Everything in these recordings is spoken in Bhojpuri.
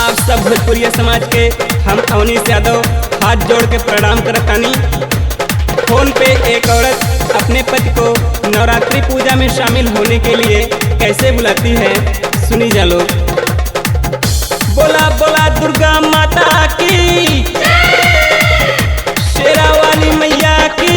आप सब भोजपुरिया समाज के हम अवनीश यादव हाथ जोड़ के प्रणाम करतानी। फोन पे एक औरत अपने पति को नवरात्रि पूजा में शामिल होने के लिए कैसे बुलाती है, सुनी जा लो। बोला बोला दुर्गा माता की, शेरा वाली मैया की।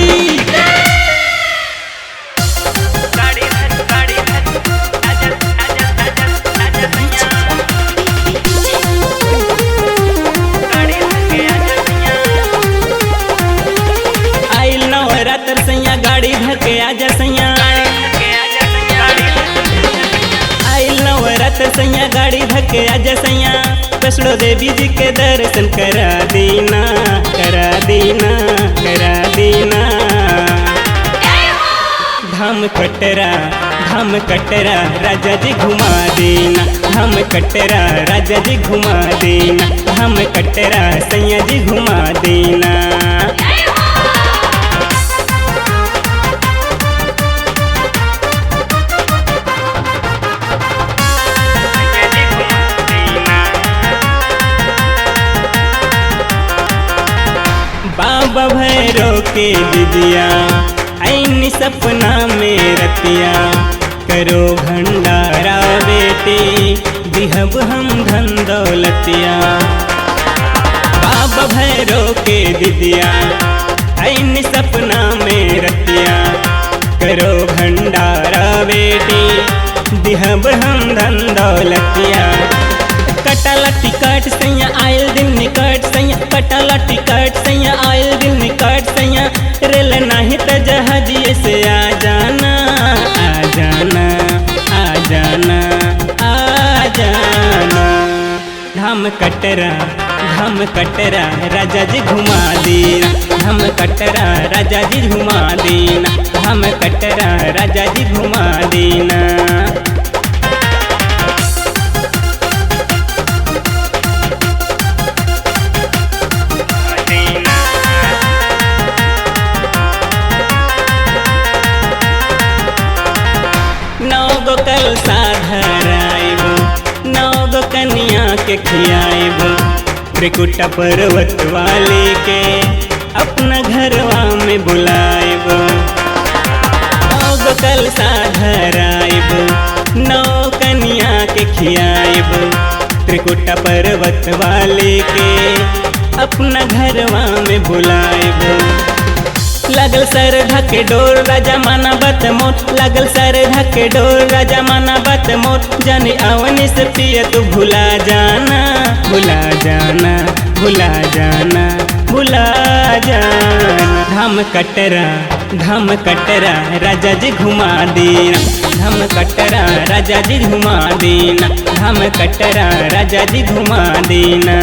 आइल नवरात्र सैया गाड़ी धर के आजा सैया, आइल नवरात्र सैया गाड़ी धर के आजा सैया। वैष्णो देवी जी के दर्शन करा देना, करा देना, करा देना। धाम कटरा राजा जी घुमा देना, धाम कटरा राजा जी घुमा देना, धाम कटरा सैया जी घुमा देना। बाबा भैरव के दिदिया ऐनी सपना में रतिया, करो भंडारा बेटी दिहब हम धन दौलतिया। बाबा भैरव के दिदिया ऐनी सपना में रतिया, करो भंडारा बेटी दिहब हम धन दौलतिया। कटाला टिकट सैया आयल दिन निकट सैया, कटाला टिकट सैया आयल दिन निकट सैया। रेल नहीं तो जहाजिए से आ जाना, आ जाना, आ जाना, आ जाना। धाम कटरा राजा जी घुमा देना, धाम कटरा राजा जी घुमा देना, धाम कटरा राजा जी घुमा देना। नौ कल साधराइबो, नौ कन्या के खियाइबो, त्रिकुटा पर्वत वाले के अपना घरवा में बुलाइबो। नौ कल साधराइबो, नौ कन्या के खियाइबो, त्रिकुटा पर्वत वाले के अपना घरवा में बुलाइबो। लगल सर ढके डोर राजा माना बत मोर, लगल सर ढके डोर राजा माना बत मोर। जाने आवनी से पिया तू भुला जाना, भुला जाना, भुला जाना, भुला जाना। धाम कटरा राजा जी घुमा देना, धाम कटरा राजा जी घुमा देना, धाम कटरा राजा जी घुमा देना।